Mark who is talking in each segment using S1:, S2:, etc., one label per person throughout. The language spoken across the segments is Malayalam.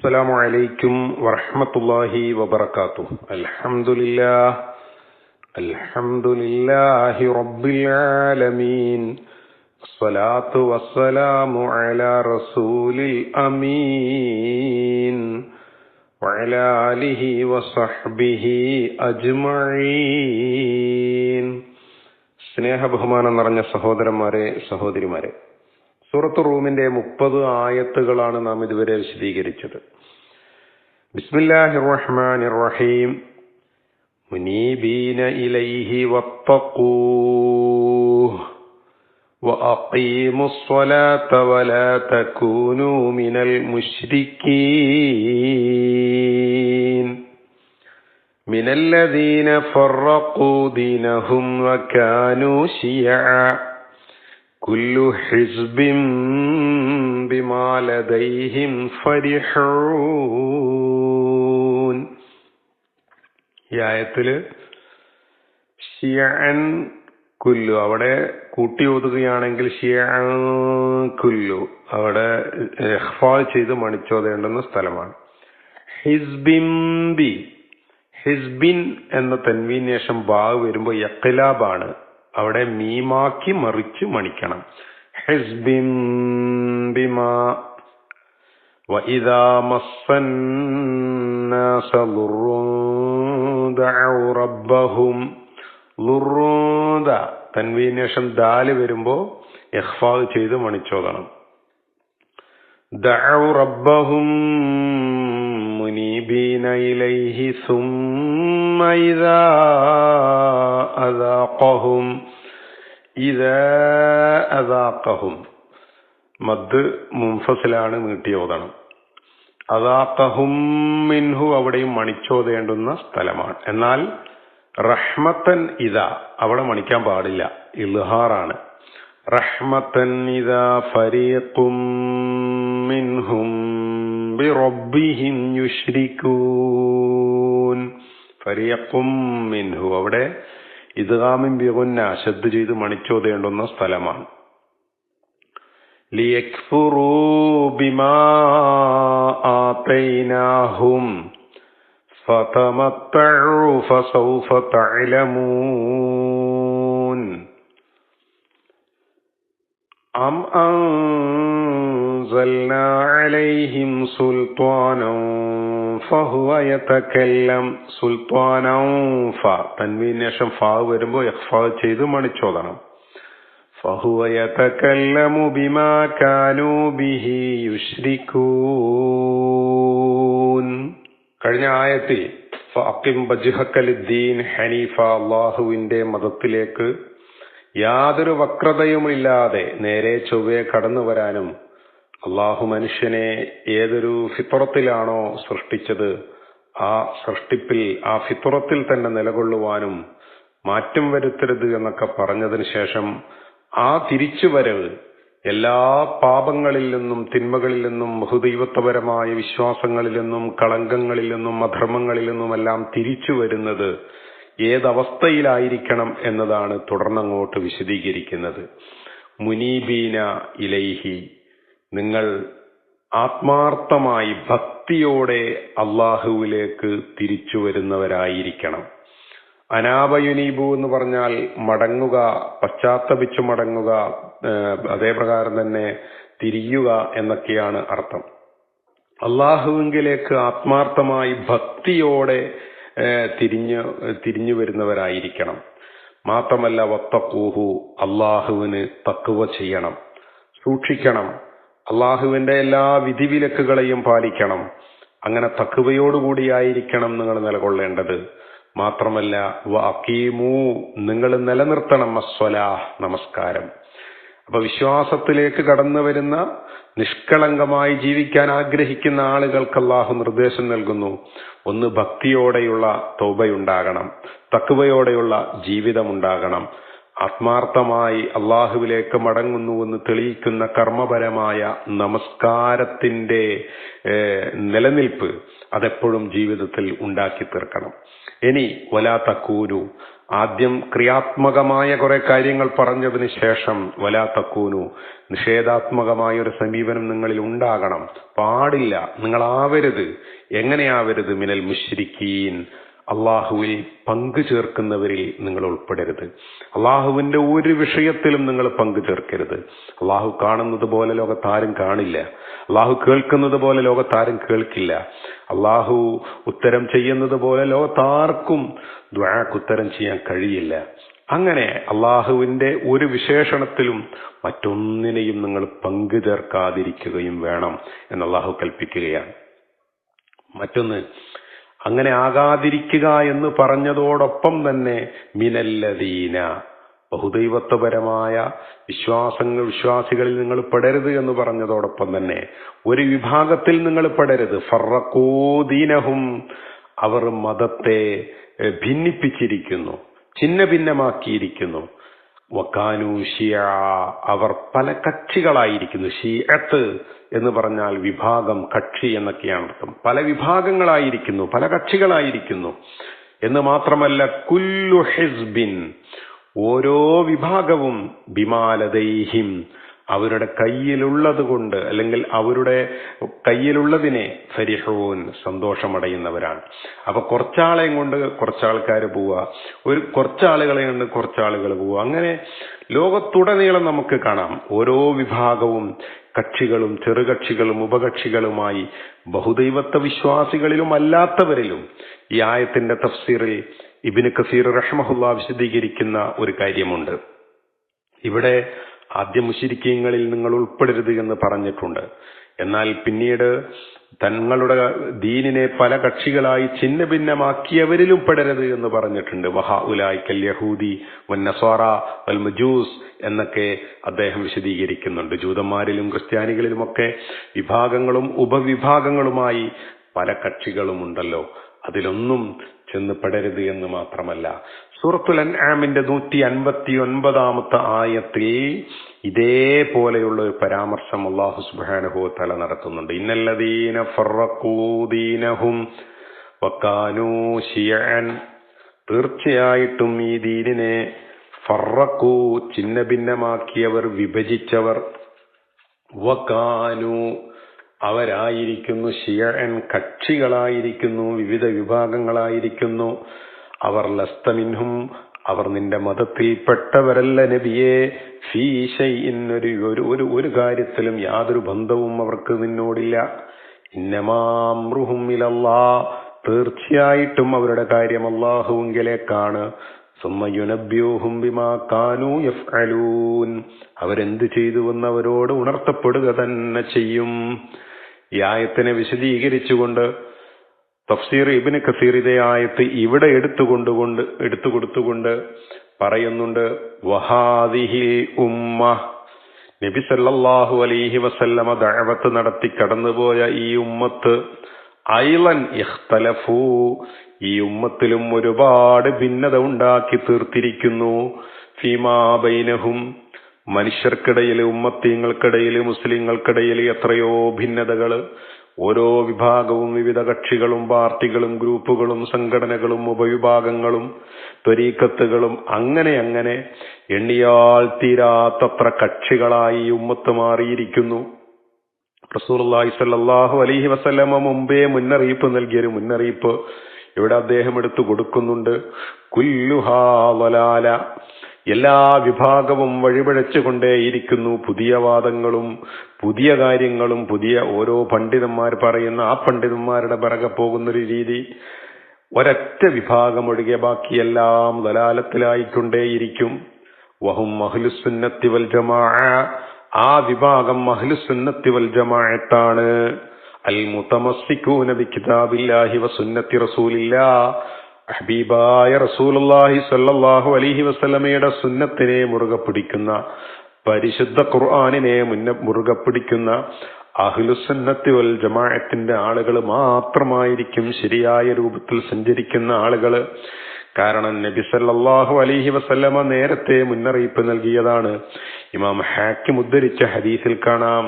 S1: അസ്സലാമു അലൈക്കും വറഹ്മത്തുള്ളാഹി വബറകാതുഹു. അൽഹംദുലില്ലാഹി റബ്ബിൽ ആലമീൻ. വസ്സലാത്തു വസ്സലാമു അലാ റസൂലിൽ അമീൻ വഅലാ ആലിഹി വസഹ്ബിഹി അജ്മഈൻ. സ്നേഹ ബഹുമാനം നിറഞ്ഞ സഹോദരന്മാരെ, സഹോദരിമാരെ, സൂറത്ത് റൂമിന്റെ 30 ആയത്തുകളാണ് നാം ഇതുവരെ വിശദീകരിച്ചത്. ബിസ്മില്ലാഹിർ റഹ്മാനിർ റഹീം. മുനീബീന ഇലൈഹി വത്തഖൂഹ് വഅഖീമുസ് സ്വലാത്ത വലാ തകൂനൂ മിനൽ മുശ്രിക്കീൻ മിനല്ലദീന ഫറഖൂ ദീനഹും വകാനൂ ശിയഅ കുല്ലു ഹിസ്ബിൻ ബിമാ ലദൈഹിം ഫരിഹൂൻ. ഈ ആയത്തില് ശിയഅൻ കുല്ലു അവിടെ കൂട്ടി ഓതുകയാണെങ്കിൽ ശിയഅൻ കുല്ലു അവിടെ ഇഖ്ഫാ ചെയ്ത് മണിച്ചോതേണ്ടുന്ന സ്ഥലമാണ്. ഹിസ്ബിൻ ബി, ഹിസ്ബിൻ എന്ന തൻവീന് ശേഷം ബാ വരുമ്പോൾ യഖ്ലാബാണ്, അവിടെ മീമാക്കി മറിച്ച് മണിക്കണം. ഹിസ്ബിൻ ബിമാ വഇദാ മസ്സന്നാസ ളുർറുൻ ദഅഉ റബ്ബഹും. ളുർറുൻ തൻവീന് ശേഷം ദാല് വരുമ്പോ ഇഖ്ഫാ ചെയ്ത് മണിച്ചോദണം. ദഅഉ റബ്ബഹും മുനീബീന ഇലൈഹി സുമ്മ ഇദാ അദാഖഹും. മദ് മുൻഫസിലാണ്, നീട്ടി ഓതണം. അദാഖഹും മിൻഹു അവിടെയും മണിച്ചോതേണ്ടുന്ന സ്ഥലമാണ്. എന്നാൽ റഹ്മത്തൻ ഇദാ അവിടെ മണിക്കാൻ പാടില്ല, ഇൽഹാറാണ്. റഹ്മത്തൻ ഇദാ ഫരീഖും മിൻഹും ബിറബ്ബിഹിം യുശ്രികൂൻ. ഫരീഖും മിൻഹു അവിടെ ഇദ്ഗാമിൻ ബിഗുന്ന ശദ്ദ് ചെയ്ത് മണിച്ചോതേണ്ടുന്ന സ്ഥലമാണ്. ലിയക്ഫുറൂ ബിമാ ആതൈനാഹും ഫതമത്തഉ ഫസൗഫ തഅലമൂൻ. അം അൻസൽനാ അലൈഹിം സുൽത്താനൻ ഫഹുവ യതകല്ലം. സുൽത്താനൻ ഫ തൻവീന് ശേഷം ഫാ വരുമ്പോൾ ഇഖ്ഫാ ചെയ്ത് മണിച്ചോദണം. ഫഹുവ യതകല്ലമു ബിമാ കാനൂ ബിഹി യുശ്രികൂൻ. കഴിഞ്ഞ ആയത്തിൽ ഫഅഖിം വജ്ഹക ലിദ്ദീൻ ഹനീഫ, അല്ലാഹുവിന്റെ മതത്തിലേക്ക് യാതൊരു വക്രതയുമില്ലാതെ നേരെ ചൊവ്വേ കടന്നു വരാനും അള്ളാഹു മനുഷ്യനെ ഏതൊരു ഫിത്രത്തിലാണോ സൃഷ്ടിച്ചത് ആ സൃഷ്ടിപ്പിൽ ആ ഫിത്രത്തിൽ തന്നെ നിലകൊള്ളുവാനും മാറ്റം വരുത്തരുത് എന്നൊക്കെ പറഞ്ഞതിന് ശേഷം ആ തിരിച്ചുവരവ് എല്ലാ പാപങ്ങളിൽ നിന്നും തിന്മകളിൽ നിന്നും ബഹുദൈവത്വപരമായ വിശ്വാസങ്ങളിൽ നിന്നും കളങ്കങ്ങളിൽ നിന്നും അധർമ്മങ്ങളിൽ നിന്നുമെല്ലാം തിരിച്ചു വരുന്നത് ഏതവസ്ഥയിലായിരിക്കണം എന്നതാണ് തുടർന്നങ്ങോട്ട് വിശദീകരിക്കുന്നത്. മുനീബീന ഇലൈഹി, നിങ്ങൾ ആത്മാർത്ഥമായി ഭക്തിയോടെ അള്ളാഹുവിലേക്ക് തിരിച്ചു വരുന്നവരായിരിക്കണം. അനാബയുനീബു എന്ന് പറഞ്ഞാൽ മടങ്ങുക, പശ്ചാത്തപിച്ചു മടങ്ങുക, അതേപ്രകാരം തന്നെ തിരിയുക എന്നൊക്കെയാണ് അർത്ഥം. അള്ളാഹുവിലേക്ക് ആത്മാർത്ഥമായി ഭക്തിയോടെ തിരിഞ്ഞു വരുന്നവരായിരിക്കണം. മാത്രമല്ല വത്തഖൂഹു, അള്ളാഹുവിന് തഖ്വ ചെയ്യണം, സൂക്ഷിക്കണം. അള്ളാഹുവിന്റെ എല്ലാ വിധിവിലക്കുകളെയും പാലിക്കണം. അങ്ങനെ തഖ്വയോടുകൂടിയായിരിക്കണം നിങ്ങൾ നിലകൊള്ളേണ്ടത്. മാത്രമല്ല വഅഖീമൂ, നിങ്ങൾ നിലനിർത്തണം അസ്സലാഹ്, നമസ്കാരം. അപ്പൊ വിശ്വാസത്തിലേക്ക് കടന്നു വരുന്ന, നിഷ്കളങ്കമായി ജീവിക്കാൻ ആഗ്രഹിക്കുന്ന ആളുകൾക്ക് അല്ലാഹു നിർദ്ദേശം നൽകുന്നു. ഒന്ന്, ഭക്തിയോടെയുള്ള തൗബയുണ്ടാകണം, തഖ്വയോടെയുള്ള ജീവിതമുണ്ടാകണം. ആത്മാർത്ഥമായി അള്ളാഹുവിലേക്ക് മടങ്ങുന്നുവെന്ന് തെളിയിക്കുന്ന കർമ്മപരമായ നമസ്കാരത്തിന്റെ നിലനിൽപ്പ് അതെപ്പോഴും ജീവിതത്തിൽ ഉണ്ടാക്കി തീർക്കണം. ഇനി വലാ തക്കൂനു, ആദ്യം ക്രിയാത്മകമായ കുറെ കാര്യങ്ങൾ പറഞ്ഞതിന് ശേഷം വലാ തക്കൂനു, നിഷേധാത്മകമായ ഒരു സമീപനം നിങ്ങളിൽ ഉണ്ടാകണം. പാടില്ല, നിങ്ങളാവരുത്. എങ്ങനെയാവരുത്? മിനൽ മുശ്രിക്കീൻ, അള്ളാഹുവിൽ പങ്കു ചേർക്കുന്നവരിൽ നിങ്ങൾ ഉൾപ്പെടരുത്. അള്ളാഹുവിന്റെ ഒരു വിഷയത്തിലും നിങ്ങൾ പങ്കു ചേർക്കരുത്. അള്ളാഹു കാണുന്നത് പോലെ ലോകത്താരും കാണില്ല. അള്ളാഹു കേൾക്കുന്നത് പോലെ ലോകത്താരും കേൾക്കില്ല. അള്ളാഹു ഉത്തരം ചെയ്യുന്നത് പോലെ ലോകത്താർക്കും ദുആക്ക് ഉത്തരം ചെയ്യാൻ കഴിയില്ല. അങ്ങനെ അള്ളാഹുവിന്റെ ഒരു വിശേഷണത്തിലും മറ്റൊന്നിനെയും നിങ്ങൾ പങ്കു ചേർക്കാതിരിക്കുകയും വേണം എന്ന് അള്ളാഹു കൽപ്പിക്കുകയാണ്. മറ്റൊന്ന്, അങ്ങനെ ആകാതിരിക്കുക എന്ന് പറഞ്ഞതോടൊപ്പം മിനല്ലദീന, ബഹുദൈവത്വപരമായ വിശ്വാസികളിൽ നിങ്ങൾ പെടരുത് എന്ന് പറഞ്ഞതോടൊപ്പം ഒരു വിഭാഗത്തിൽ നിങ്ങൾ പെടരുത്. ഫറഖൂ ദീനഹും, അവർ മതത്തെ ഭിന്നിപ്പിച്ചിരിക്കുന്നു, ഛിന്ന ഭിന്നമാക്കിയിരിക്കുന്നു. വകാനൂ ശിയഅ, അവർ പല കക്ഷികളായിരിക്കുന്നു. ശിയഅത്ത് എന്ന് പറഞ്ഞാൽ വിഭാഗം, കക്ഷി എന്നൊക്കെയാണ് അർത്ഥം. പല വിഭാഗങ്ങളായിരിക്കുന്നു, പല കക്ഷികളായിരിക്കുന്നു എന്ന് മാത്രമല്ല, കുല്ലു ഹിസ്ബിൻ, ഓരോ വിഭാഗവും ബിമാ ലദൈഹിം, അവരുടെ കയ്യിലുള്ളത് കൊണ്ട് അല്ലെങ്കിൽ അവരുടെ കയ്യിലുള്ളതിനെ ഫരിഹൂൻ, സന്തോഷമടയുന്നവരാണ്. അപ്പൊ കുറച്ചാളെയും കൊണ്ട് കുറച്ചാൾക്കാർ പോവുക, കുറച്ചാളുകളെ കൊണ്ട് കുറച്ചാളുകൾ പോവുക. അങ്ങനെ ലോകത്തുടനീളം നമുക്ക് കാണാം ഓരോ വിഭാഗവും കക്ഷികളും ചെറുകക്ഷികളും ഉപകക്ഷികളുമായി ബഹുദൈവത്വ വിശ്വാസികളിലും അല്ലാത്തവരിലും. ഈ ആയത്തിന്റെ തഫ്സീറിൽ ഇബ്നു കസീർ റഹ്മഹുല്ലാഹ് വിശദീകരിക്കുന്ന ഒരു കാര്യമുണ്ട്. ഇവിടെ ആദ്യം മുശ്രിക്കീങ്ങളിൽ നിങ്ങൾ ഉൾപ്പെടരുത് എന്ന് പറഞ്ഞിട്ടുണ്ട്. എന്നാൽ പിന്നീട് തങ്ങളുടെ ദീനിനെ പല കക്ഷികളായി ഛിന്ന ഭിന്നമാക്കിയവരിലും പെടരുത് എന്ന് പറഞ്ഞിട്ടുണ്ട്. വഹഉലായിക്കൽ യഹൂദി വന്നസ്വാറ വൽ മജൂസ് എന്നൊക്കെ അദ്ദേഹം വിശദീകരിക്കുന്നുണ്ട്. ജൂതന്മാരിലും ക്രിസ്ത്യാനികളിലുമൊക്കെ വിഭാഗങ്ങളും ഉപവിഭാഗങ്ങളുമായി പല കക്ഷികളും ഉണ്ടല്ലോ, അതിലൊന്നും ചെന്ന് പെടരുത് എന്ന് മാത്രമല്ല, സൂറത്തുൽ അൻആമിന്റെ 159 ആയത്തിൽ ഇതേപോലെയുള്ള ഒരു പരാമർശം അല്ലാഹു സുബ്ഹാനഹു വ തആല നടത്തുന്നുണ്ട്. ഇന്നല്ലദീന ഫറഖൂ ദീനഹും വകാനൂ ശിയഅൻ, തീർച്ചയായിട്ടും ഈ ദീനിനെ ഫറഖൂ, ഛിന്ന ഭിന്നമാക്കിയവർ, വിഭജിച്ചവർ, വകാനൂ, അവരായിരിക്കുന്നു, ശിയഅൻ, കക്ഷികളായിരിക്കുന്നു, വിവിധ വിഭാഗങ്ങളായിരിക്കുന്നു. അവർ ലസ്ത മിൻഹും, അവർ നിന്റെ മതത്തിൽപ്പെട്ടവരല്ല നബിയെ. ഫീ ശൈഇൻ, ഒരു കാര്യത്തിലും യാതൊരു ബന്ധവും അവർക്ക് നിന്നോടില്ല. ഇന്നമാ അംറുഹും ഇലല്ലാഹ്, തീർച്ചയായിട്ടും അവരുടെ കാര്യം അല്ലാഹുവിങ്കലേക്കാണ്. സുമ്മ യുനബ്ബിഉഹും ബിമാ കാനൂ യഫ്അലൂൻ, അവരെന്ത് ചെയ്തുവെന്ന് അവരോട് ഉണർത്തപ്പെടുക തന്നെ ചെയ്യും. ഈ ആയത്തിനെ വിശദീകരിച്ചുകൊണ്ട് തഫ്സീർ ഇബ്നു കസീർ ഇതേ ആയത്ത് ഇവിടെ എടുത്തുകൊടുത്തുകൊണ്ട് പറയുന്നുണ്ട്. വഹാദിഹിൽ ഉമ്മ, നബി സല്ലല്ലാഹു അലൈഹി വസല്ലമ ദഅവത്ത് നടത്തി കടന്നുപോയ ഈ ഉമ്മത്ത്, ഐളൻ ഇഖ്തലഫൂ, ഈ ഉമ്മത്തിലും ഒരുപാട് ഭിന്നത ഉണ്ടാക്കി തീർത്തിരിക്കുന്നു. ഫീമാ ബൈനഹും, മനുഷ്യർക്കിടയിൽ, ഉമ്മത്തീങ്ങൾക്കിടയിൽ, മുസ്ലിങ്ങൾക്കിടയിൽ എത്രയോ ഭിന്നതകള്. ഓരോ വിഭാഗവും, വിവിധ കക്ഷികളും പാർട്ടികളും ഗ്രൂപ്പുകളും സംഘടനകളും ഉപവിഭാഗങ്ങളും ത്വരീഖത്തുകളും അങ്ങനെ എണ്ണിയാൽ തീരാത്തത്ര കക്ഷികളായി ഉമ്മത്ത് മാറിയിരിക്കുന്നു. റസൂലുള്ളാഹി സ്വല്ലല്ലാഹു അലൈഹി വസല്ലമ മുമ്പേ മുന്നറിയിപ്പ് നൽകിയൊരു മുന്നറിയിപ്പ് ഇവിടെ അദ്ദേഹം എടുത്തു കൊടുക്കുന്നുണ്ട്. കുല്ലുഹാ വലാല, എല്ലാ വിഭാഗവും വഴിപിഴച്ചുകൊണ്ടേയിരിക്കുന്നു. പുതിയ വാദങ്ങളും പുതിയ കാര്യങ്ങളും പുതിയ ഓരോ പണ്ഡിതന്മാർ പറയുന്ന ആ പണ്ഡിതന്മാരുടെ പിറകെ പോകുന്നൊരു രീതി. ഒരൊറ്റ വിഭാഗം ഒഴികെ ബാക്കിയെല്ലാം ദലാലത്തിലായിക്കൊണ്ടേയിരിക്കും. വഹും അഹ്ലുസുന്നത്തി വൽ ജമാഅ, ആ വിഭാഗം അഹ്ലുസുന്നത്തി വൽ ജമാഅത്താണ്. അൽ മുതമസ്സികൂന ബികിതാബില്ലാഹി വസുന്നത്തി റസൂലില്ലാഹ്, ഹബീബായ റസൂലുള്ളാഹി സ്വല്ലല്ലാഹു അലൈഹി വസല്ലമയുടെ സുന്നത്തിനെ മുറുകെ പിടിക്കുന്ന, പരിശുദ്ധ ഖുർആനിനെ മുറുകെ പിടിക്കുന്ന അഹ്ലുസുന്നത്തി വൽ ജമാഅത്തിന്റെ ആളുകൾ മാത്രമായിരിക്കും ശരിയായ രൂപത്തിൽ സഞ്ചരിക്കുന്ന ആളുകൾ. കാരണം നബി സല്ലല്ലാഹു അലൈഹി വസല്ലമ നേരത്തെ മുന്നറിയിപ്പ് നൽകിയതാണ്. ഇമാം ഹാക്കിം ഉദ്ധരിച്ച ഹദീസിൽ കാണാം,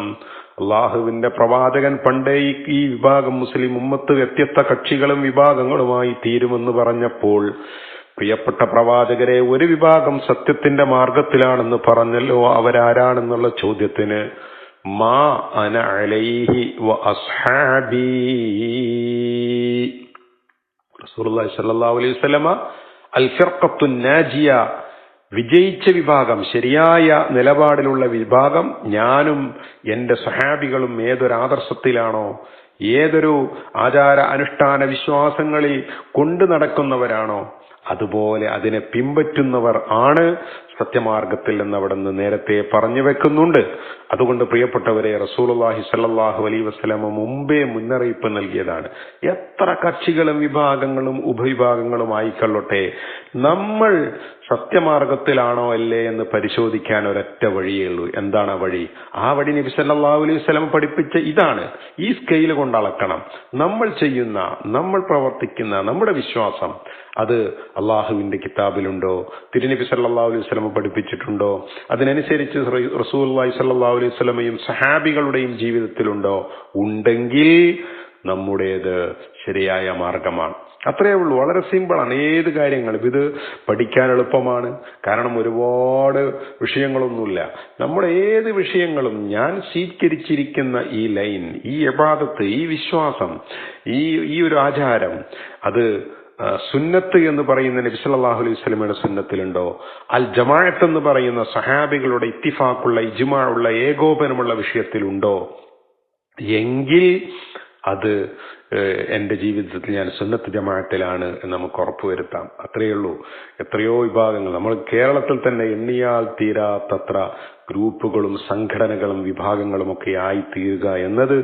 S1: അള്ളാഹുവിന്റെ പ്രവാചകൻ പണ്ടേ ഈ വിഭാഗം മുസ്ലിം ഉമ്മത്ത് വ്യത്യസ്ത കക്ഷികളും വിഭാഗങ്ങളുമായി തീരുമെന്ന് പറഞ്ഞപ്പോൾ, പ്രിയപ്പെട്ട പ്രവാചകരെ, ഒരു വിഭാഗം സത്യത്തിന്റെ മാർഗത്തിലാണെന്ന് പറഞ്ഞല്ലോ, അവരാരാണെന്നുള്ള ചോദ്യത്തിന് മാ അന അലൈഹി വ അസ്ഹാബി, റസൂലുള്ളാഹി സ്വല്ലല്ലാഹു അലൈഹി വസല്ലമ അൽ ഫിർഖത്തുൻ നാജിയ, വിജയിച്ച വിഭാഗം, ശരിയായ നിലപാടിലുള്ള വിഭാഗം ഞാനും എന്റെ സഹാബികളും ഏതൊരാദർശത്തിലാണോ, ഏതൊരു ആചാര അനുഷ്ഠാന വിശ്വാസങ്ങളിൽ കൊണ്ടു നടക്കുന്നവരാണോ, അതുപോലെ അതിനെ പിൻപറ്റുന്നവർ ആണ് സത്യമാർഗത്തിൽ എന്ന് അവിടെ നിന്ന് നേരത്തെ പറഞ്ഞു വെക്കുന്നുണ്ട്. അതുകൊണ്ട് പ്രിയപ്പെട്ടവരെ, റസൂലുള്ളാഹി സ്വല്ലല്ലാഹു അലൈഹി വസല്ലമ മുമ്പേ മുന്നറിയിപ്പ് നൽകിയതാണ്. എത്ര കക്ഷികളും വിഭാഗങ്ങളും ഉപവിഭാഗങ്ങളും ആയിക്കൊള്ളട്ടെ, നമ്മൾ സത്യമാർഗത്തിലാണോ അല്ലേ എന്ന് പരിശോധിക്കാൻ ഒരൊറ്റ വഴിയേ ഉള്ളൂ. എന്താണ് ആ വഴി? ആ വഴി നബി സല്ലല്ലാഹു അലൈഹി വസല്ലം പഠിപ്പിച്ച ഇതാണ്. ഈ സ്കെയിൽ കൊണ്ട് അളക്കണം. നമ്മൾ ചെയ്യുന്ന, നമ്മൾ പ്രവർത്തിക്കുന്ന നമ്മുടെ വിശ്വാസം അത് അള്ളാഹുവിന്റെ കിതാബിലുണ്ടോ, തിരുനബി സല്ലല്ലാഹു അലൈഹി വസല്ലം പഠിപ്പിച്ചിട്ടുണ്ടോ, അതിനനുസരിച്ച് റസൂലുള്ളാഹി സ്വല്ലല്ലാഹു അലൈഹി വസല്ലമയും സഹാബികളുടെയും ജീവിതത്തിലുണ്ടോ? ഉണ്ടെങ്കിൽ നമ്മുടേത് ശരിയായ മാർഗമാണ്. അത്രയേ ഉള്ളൂ. വളരെ സിമ്പിളാണ്. ഏത് കാര്യങ്ങളും ഇത് പഠിക്കാൻ എളുപ്പമാണ്. കാരണം ഒരുപാട് വിഷയങ്ങളൊന്നുമില്ല. നമ്മുടെ ഏത് വിഷയങ്ങളും ഞാൻ സ്വീകരിച്ചിരിക്കുന്ന ഈ ലൈൻ, ഈ ഇബാദത്ത്, ഈ വിശ്വാസം, ഈ ഒരു ആചാരം, അത് സുന്നത്ത് എന്ന് പറയുന്ന നബി സല്ലല്ലാഹു അലൈഹി വസല്ലമയുടെ സുന്നത്തിലുണ്ടോ, അൽ ജമാഅത്ത് എന്ന് പറയുന്ന സഹാബികളുടെ ഇത്തിഫാഖുള്ള, ഇജ്മാഉള്ള, ഏകോപനമുള്ള വിഷയത്തിലുണ്ടോ എങ്കിൽ അത് എന്റെ ജീവിതത്തിൽ ഞാൻ സുന്നത്ത് ജമാഅത്തിലാണ് എന്ന് നമുക്ക് ഉറപ്പുവരുത്താം. അത്രയേ ഉള്ളൂ. എത്രയോ വിഭാഗങ്ങൾ, നമ്മൾ കേരളത്തിൽ തന്നെ എണ്ണിയാൽ തീരാത്തത്ര ഗ്രൂപ്പുകളും സംഘടനകളും വിഭാഗങ്ങളും ഒക്കെ ആയി തീരുക എന്നത്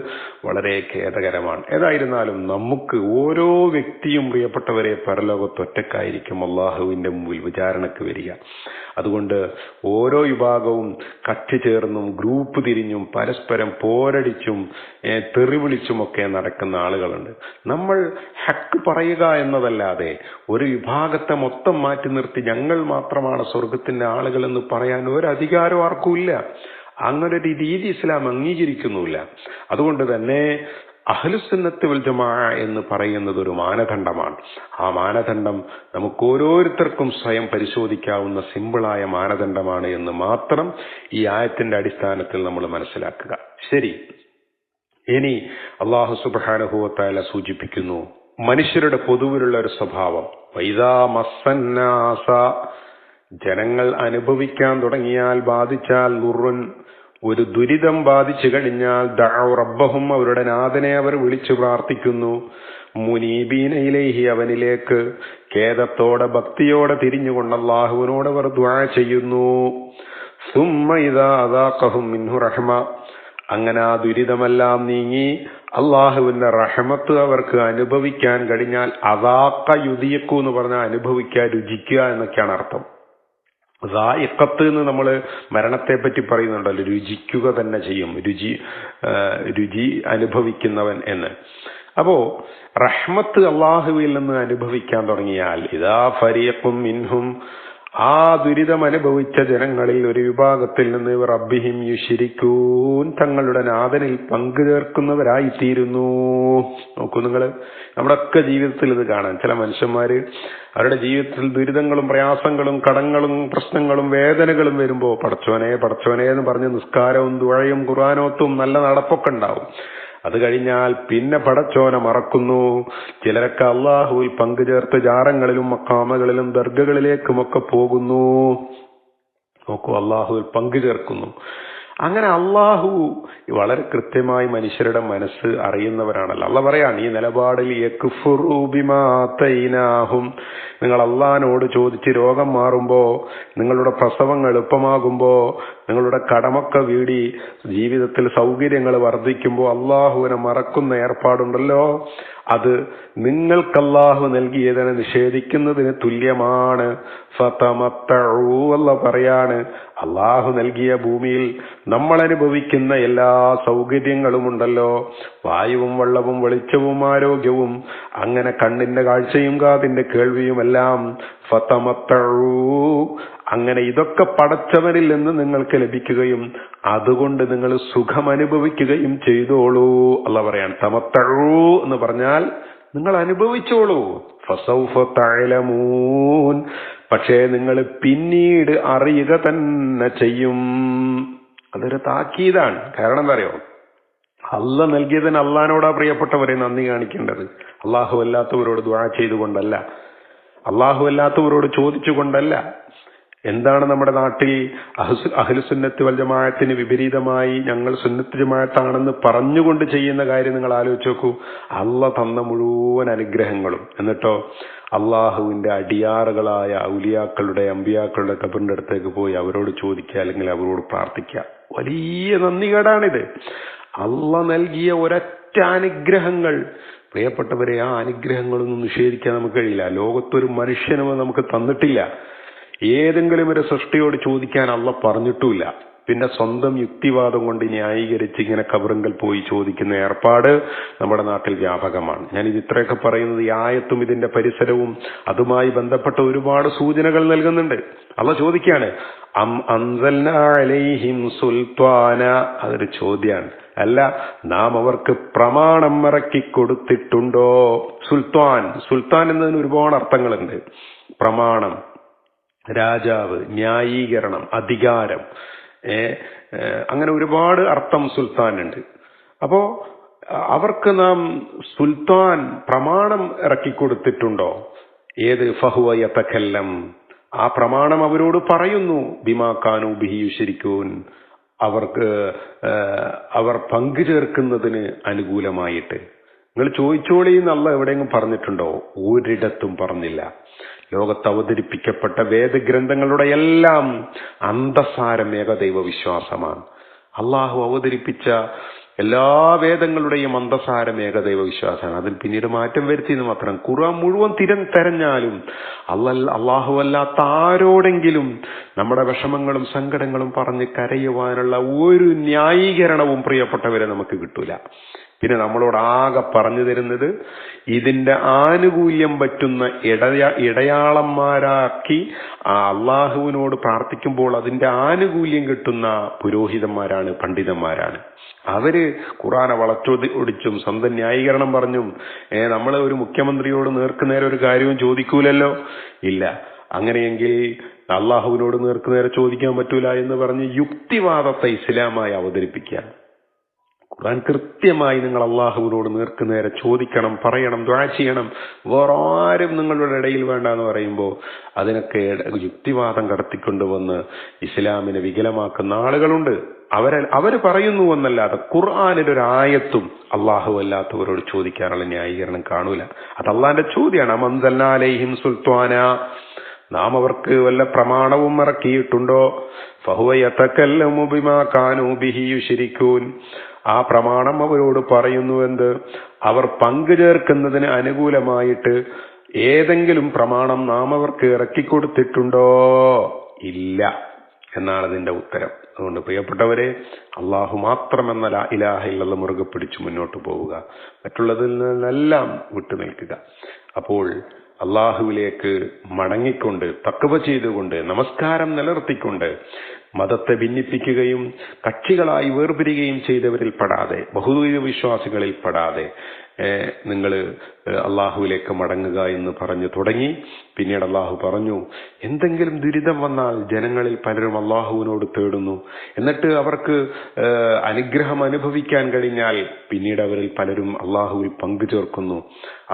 S1: വളരെ ഖേദകരമാണ്. ഏതായിരുന്നാലും നമുക്ക് ഓരോ വ്യക്തിയും പ്രിയപ്പെട്ടവരെ പരലോകത്ത് ഒറ്റക്കായിരിക്കും അള്ളാഹുവിന്റെ മുമ്പിൽ വിചാരണക്ക് വരിക. അതുകൊണ്ട് ഓരോ വിഭാഗവും കക്ഷി ചേർന്നും ഗ്രൂപ്പ് തിരിഞ്ഞും പരസ്പരം പോരടിച്ചും തെറിവിളിച്ചുമൊക്കെ നടക്കുന്ന ആളുകളുണ്ട്. നമ്മൾ ഹക്ക് പറയുക എന്നതല്ലാതെ ഒരു വിഭാഗത്തെ മൊത്തം മാറ്റി നിർത്തി ഞങ്ങൾ മാത്രമാണ് സ്വർഗത്തിന്റെ ആളുകൾ എന്ന് പറയാൻ ഒരു അധികാരം ആർക്കും ഇല്ല. അങ്ങനൊരു രീതി ഇസ്ലാം അംഗീകരിക്കുന്നുമില്ല. അതുകൊണ്ട് തന്നെ അഹ്ലുസുന്നത്ത് വൽ ജമാഅ എന്ന് പറയുന്നത് ഒരു മാനദണ്ഡമാണ്. ആ മാനദണ്ഡം നമുക്ക് ഓരോരുത്തർക്കും സ്വയം പരിശോധിക്കാവുന്ന സിമ്പിളായ മാനദണ്ഡമാണ് എന്ന് മാത്രം ഈ ആയത്തിന്റെ അടിസ്ഥാനത്തിൽ നമ്മൾ മനസ്സിലാക്കുക. ശരി, ഇനി അല്ലാഹു സുബ്ഹാനഹു വ തആല സൂചിപ്പിക്കുന്നു മനുഷ്യരുടെ പൊതുവിലുള്ള ഒരു സ്വഭാവം. വൈദാ മസ്സന്നാസ, ജനങ്ങൾ അനുഭവിക്കാൻ തുടങ്ങിയാൽ, ബാധിച്ചാൽ, ളുറുൻ, ഒരു ദുരിതം ബാധിച്ചു കഴിഞ്ഞാൽ, ദഅഉ റബ്ബഹും, അവരുടെ നാഥനെ അവർ വിളിച്ചു പ്രാർത്ഥിക്കുന്നു, മുനീബീന ഇലൈഹി, അവനിലേക്ക് ഖേദത്തോടെ ഭക്തിയോടെ തിരിഞ്ഞുകൊണ്ട് അല്ലാഹുവിനോട് അവർ ദുആ ചെയ്യുന്നു. സുമ്മ ഇദാ അദാഖഹും മിൻഹു റഹ്മ, അങ്ങനെ ആ ദുരിതമെല്ലാം നീങ്ങി അള്ളാഹുവിന്റെ റഹ്മത്ത് അവർക്ക് അനുഭവിക്കാൻ കഴിഞ്ഞാൽ, അദാഖ യുദീഖു എന്ന് പറഞ്ഞാൽ അനുഭവിക്കുക, രുചിക്കുക എന്നൊക്കെയാണ് അർത്ഥം. ദായിഖത്ത് എന്ന് നമ്മൾ മരണത്തെ പറ്റി പറയുന്നുണ്ടല്ലോ, രുചിക്കുക തന്നെ ചെയ്യും, രുചി അനുഭവിക്കുന്നവൻ എന്ന്. അപ്പോ റഹ്മത്ത് അള്ളാഹുവിൽ നിന്ന് അനുഭവിക്കാൻ തുടങ്ങിയാൽ, ഇദാ ഫരീഖും മിൻഹും, ആ ദുരിതം അനുഭവിച്ച ജനങ്ങളിൽ ഒരു വിഭാഗത്തിൽ നിന്ന് റബ്ബിഹിം യുശ്രികൂൻ, തങ്ങളുടെ നാഥനിൽ പങ്കുചേർക്കുന്നവരായി തീരുന്നു. നോക്കൂ നിങ്ങൾ, നമ്മുടെയൊക്കെ ജീവിതത്തിൽ ഇത് കാണാം. ചില മനുഷ്യന്മാര് അവരുടെ ജീവിതത്തിൽ ദുരിതങ്ങളും പ്രയാസങ്ങളും കടങ്ങളും പ്രശ്നങ്ങളും വേദനകളും വരുമ്പോ പടച്ചോനെ പടച്ചോനെ എന്ന് പറഞ്ഞ് നിസ്കാരവും ദുആയും ഖുർആനോത്തും നല്ല നടപ്പൊക്കെ ഉണ്ടാവും. അത് കഴിഞ്ഞാൽ പിന്നെ പടച്ചോനെ മറക്കുന്നു. ചിലരൊക്കെ അള്ളാഹുവിൽ പങ്കുചേർത്ത് ജാറങ്ങളിലും മക്കാമകളിലും ദർഗകളിലേക്കുമൊക്കെ പോകുന്നു. നോക്കൂ, അള്ളാഹുവിൽ പങ്കുചേർക്കുന്നു. അങ്ങനെ അള്ളാഹു വളരെ കൃത്യമായി മനുഷ്യരുടെ മനസ്സ് അറിയുന്നവരാണല്ലോ. അള്ളാഹ് പറയാണ് ഈ നിലപാടിൽ, യക്ഫുറു ബിമാ ആതൈനാഹും, നിങ്ങൾ അള്ളാഹിനോട് ചോദിച്ച് രോഗം മാറുമ്പോ, നിങ്ങളുടെ പ്രസവം എളുപ്പമാകുമ്പോ, നിങ്ങളുടെ കടമൊക്കെ വീടി ജീവിതത്തിൽ സൗകര്യങ്ങൾ വർദ്ധിക്കുമ്പോൾ അള്ളാഹുവിനെ മറക്കുന്ന ഏർപ്പാടുണ്ടല്ലോ, അത് നിങ്ങൾക്ക് അള്ളാഹു നൽകിയതിനെ നിഷേധിക്കുന്നതിന് തുല്യമാണ്. ഫതമത്തഉ, അല്ലാഹു പറയാണ്, അള്ളാഹു നൽകിയ ഭൂമിയിൽ നമ്മൾ അനുഭവിക്കുന്ന എല്ലാ സൗകര്യങ്ങളും ഉണ്ടല്ലോ, വായുവും വെള്ളവും വെളിച്ചവും ആരോഗ്യവും, അങ്ങനെ കണ്ണിന്റെ കാഴ്ചയും കാതിന്റെ കേൾവിയുമെല്ലാം, ഫതമത്തഉ, അങ്ങനെ ഇതൊക്കെ പടച്ചവനിൽ നിന്ന് നിങ്ങൾക്ക് ലഭിക്കുകയും അതുകൊണ്ട് നിങ്ങൾ സുഖം അനുഭവിക്കുകയും ചെയ്തോളൂ. അല്ലാഹു പറയാണ് തമത്തഉ എന്ന് പറഞ്ഞാൽ നിങ്ങൾ അനുഭവിച്ചോളൂ. ഫസൗഫ തഅലമൂൻ, പക്ഷേ നിങ്ങൾ പിന്നീട് അറിയുക തന്നെ ചെയ്യും. അതൊരു താക്കീതാണ്. കാരണം എന്താ അറിയോ, അല്ല നൽകിയതിന് അള്ളഹാനോടാ പ്രിയപ്പെട്ടവരെ നന്ദി കാണിക്കേണ്ടത്. അള്ളാഹു അല്ലാത്തവരോട് ദുആ ചെയ്തുകൊണ്ടല്ല, അള്ളാഹു അല്ലാത്തവരോട് ചോദിച്ചുകൊണ്ടല്ല. എന്താണ് നമ്മുടെ നാട്ടിൽ അഹ്ലുസുന്നത്ത് വൽ ജമാഅത്തിന് വിപരീതമായി ഞങ്ങൾ സുന്നത്ത് ജമാഅത്താണെന്ന് പറഞ്ഞുകൊണ്ട് ചെയ്യുന്ന കാര്യം നിങ്ങൾ ആലോചിച്ച് നോക്കൂ. അള്ളാഹ് തന്ന മുഴുവൻ അനുഗ്രഹങ്ങളും, എന്നിട്ടോ അള്ളാഹുവിന്റെ അടിയാറുകളായ ഔലിയാക്കളുടെ അമ്പിയാക്കളുടെ ഖബറിന്റെ അടുത്തേക്ക് പോയി അവരോട് ചോദിക്കുക, അല്ലെങ്കിൽ അവരോട് പ്രാർത്ഥിക്കുക. വലിയ നന്ദികേടാണിത്. അള്ളാഹ് നൽകിയ ഒരൊറ്റ അനുഗ്രഹങ്ങൾ, പ്രിയപ്പെട്ടവരെ, ആ അനുഗ്രഹങ്ങളൊന്നും നിഷേധിക്കാൻ നമുക്ക് കഴിയില്ല. ലോകത്തൊരു മനുഷ്യനും നമുക്ക് തന്നിട്ടില്ല. ഏതെങ്കിലും ഒരു സൃഷ്ടിയോട് ചോദിക്കാൻ അള്ളാഹ് പറഞ്ഞിട്ടുമില്ല. പിന്നെ സ്വന്തം യുക്തിവാദം കൊണ്ട് ന്യായീകരിച്ച് ഇങ്ങനെ കബറിങ്കൽ പോയി ചോദിക്കുന്ന ഏർപ്പാട് നമ്മുടെ നാട്ടിൽ വ്യാപകമാണ്. ഞാനിത് ഇത്രയൊക്കെ പറയുന്നത് ഈ ആയത്തും ഇതിന്റെ പരിസരവും അതുമായി ബന്ധപ്പെട്ട ഒരുപാട് സൂചനകൾ നൽകുന്നുണ്ട്. അള്ളാഹ് ചോദിക്കാണ്, അം അൻസൽനാ അലൈഹിം സുൽത്താന, അതൊരു ചോദ്യാണ്. അല്ല, നാം അവർക്ക് പ്രമാണം ഇറക്കി കൊടുത്തിട്ടുണ്ടോ? സുൽത്താൻ, സുൽത്താൻ എന്നതിന് ഒരുപാട് അർത്ഥങ്ങളുണ്ട്. പ്രമാണം, രാജാവ്, ന്യായീകരണം, അധികാരം, അങ്ങനെ ഒരുപാട് അർത്ഥം സുൽത്താനുണ്ട്. അപ്പോ അവർക്ക് നാം സുൽത്താൻ, പ്രമാണം ഇറക്കിക്കൊടുത്തിട്ടുണ്ടോ? ഏത്? ഫഹുവ യതകല്ലം, ആ പ്രമാണം അവരോട് പറയുന്നു. ബിമാ കാനൂ ബിഹി യുശ്രികൂൻ, അവർ പങ്കുചേർക്കുന്നതിന് അനുകൂലമായിട്ട്. നിങ്ങൾ ചോദിച്ചോളിന്ന് അല്ലാഹ് എവിടെയെങ്കിലും പറഞ്ഞിട്ടുണ്ടോ? ഒരിടത്തും പറഞ്ഞില്ല. ലോകത്ത് അവതരിപ്പിക്കപ്പെട്ട വേദഗ്രന്ഥങ്ങളുടെ എല്ലാം അന്തസാരം ഏകദൈവ വിശ്വാസമാണ്. അള്ളാഹു അവതരിപ്പിച്ച എല്ലാ വേദങ്ങളുടെയും അന്തസാരം ഏകദൈവ വിശ്വാസമാണ്. അതിൽ പിന്നീട് മാറ്റം വരുത്തിയെന്ന് മാത്രം. ഖുർആൻ മുഴുവൻ തെരഞ്ഞാലും അള്ളാഹു അല്ലാത്ത ആരോടെങ്കിലും നമ്മുടെ വിഷമങ്ങളും സങ്കടങ്ങളും പറഞ്ഞ് കരയുവാനുള്ള ഒരു ന്യായീകരണവും പ്രിയപ്പെട്ടവരെ നമുക്ക് കിട്ടൂല. പിന്നെ നമ്മളോട് ആകെ പറഞ്ഞു തരുന്നത് ഇതിന്റെ ആനുകൂല്യം പറ്റുന്ന ഇടയാളന്മാരാക്കി അള്ളാഹുവിനോട് പ്രാർത്ഥിക്കുമ്പോൾ അതിന്റെ ആനുകൂല്യം കിട്ടുന്ന പുരോഹിതന്മാരാണ്, പണ്ഡിതന്മാരാണ്. അവര് ഖുർആനെ വളച്ചൊടിച്ചും സ്വന്തം ന്യായീകരണം പറഞ്ഞും നമ്മളെ ഒരു മുഖ്യമന്ത്രിയോട് നേർക്കുനേരെ ഒരു കാര്യവും ചോദിക്കൂലല്ലോ, ഇല്ല. അങ്ങനെയെങ്കിൽ അള്ളാഹുവിനോട് നേർക്കുനേരെ ചോദിക്കാൻ പറ്റൂല എന്ന് പറഞ്ഞ് യുക്തിവാദത്തെ ഇസ്ലാമായി അവതരിപ്പിക്കുക. ഖുർആൻ കൃത്യമായി നിങ്ങൾ അള്ളാഹുവിനോട് നേർക്കുനേരെ ചോദിക്കണം, പറയണം, ദുആ ചെയ്യണം. വേറെ ആരും നിങ്ങളുടെ ഇടയിൽ വേണ്ട എന്ന് പറയുമ്പോൾ അതിനൊക്കെ യുക്തിവാദം കടത്തിക്കൊണ്ടുവന്ന് ഇസ്ലാമിനെ വികലമാക്കുന്ന ആളുകളുണ്ട്. അവര് പറയുന്നു എന്നല്ലാതെ ഖുർആനിൽ ഒരു ആയത്തും അള്ളാഹു അല്ലാത്തവരോട് ചോദിക്കാനുള്ള ന്യായീകരണം കാണൂല. അത് അള്ളാന്റെ ചോദ്യമാണ്. അമൻസൽനാ അലൈഹിം സുൽത്താന, നാം അവർക്ക് വല്ല പ്രമാണവും ഇറക്കിയിട്ടുണ്ടോ? ഫഹുവ യതകല്ലമു ബിമാ കാനൂ ബിഹി യുശ്രികൂൻ, ആ പ്രമാണം അവരോട് പറയുന്നുവെന്ത്? അവർ പങ്കുചേർക്കുന്നതിന് അനുകൂലമായിട്ട് ഏതെങ്കിലും പ്രമാണം നാം അവർക്ക് ഇറക്കിക്കൊടുത്തിട്ടുണ്ടോ? ഇല്ല എന്നാണ് അതിന്റെ ഉത്തരം. അതുകൊണ്ട് പ്രിയപ്പെട്ടവരെ, അള്ളാഹു മാത്രമെന്ന ലാ ഇലാഹ ഇല്ലല്ലാഹ് മുറുകെ പിടിച്ചു മുന്നോട്ട് പോവുക, മറ്റുള്ളതിൽ നിന്നെല്ലാം വിട്ടുനിൽക്കുക. അപ്പോൾ അള്ളാഹുവിലേക്ക് മടങ്ങിക്കൊണ്ട് തഖ്വ ചെയ്തുകൊണ്ട് നമസ്കാരം നിലനിർത്തിക്കൊണ്ട് മതത്തെ ഭിന്നിപ്പിക്കുകയും കക്ഷികളായി വേർപിരിയുകയും ചെയ്തവരിൽ പെടാതെ, ബഹുദൈവ വിശ്വാസികളിൽ പെടാതെ നിങ്ങൾ അള്ളാഹുവിലേക്ക് മടങ്ങുക എന്ന് പറഞ്ഞു തുടങ്ങി. പിന്നീട് അള്ളാഹു പറഞ്ഞു, എന്തെങ്കിലും ദുരിതം വന്നാൽ ജനങ്ങളിൽ പലരും അള്ളാഹുവിനോട് തേടുന്നു. എന്നിട്ട് അവർക്ക് അനുഗ്രഹം അനുഭവിക്കാൻ കഴിഞ്ഞാൽ പിന്നീട് അവരിൽ പലരും അള്ളാഹുവിൽ പങ്കുചേർക്കുന്നു.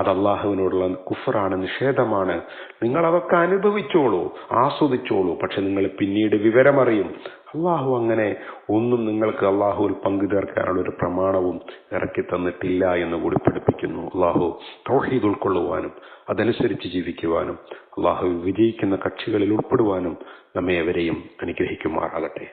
S1: അത് അള്ളാഹുവിനോടുള്ള കുഫറാണ്, നിഷേധമാണ്. നിങ്ങൾ അതൊക്കെ അനുഭവിച്ചോളൂ, ആസ്വദിച്ചോളൂ. പക്ഷെ നിങ്ങൾ പിന്നീട് വിവരമറിയും. അള്ളാഹു അങ്ങനെ ഒന്നും നിങ്ങൾക്ക് അള്ളാഹുവിൽ പങ്കുചേർക്കാനുള്ള ഒരു പ്രമാണവും ഇറക്കി തന്നിട്ടില്ല എന്ന് കൂടി പഠിപ്പിക്കുന്നു. അള്ളാഹു തൗഹീദ് ഉൾക്കൊള്ളുവാനും അതനുസരിച്ച് ജീവിക്കുവാനും അള്ളാഹു വിജയിക്കുന്ന കക്ഷികളിൽ ഉൾപ്പെടുവാനും നമ്മെ എവരെയും അനുഗ്രഹിക്കുമാറാകട്ടെ.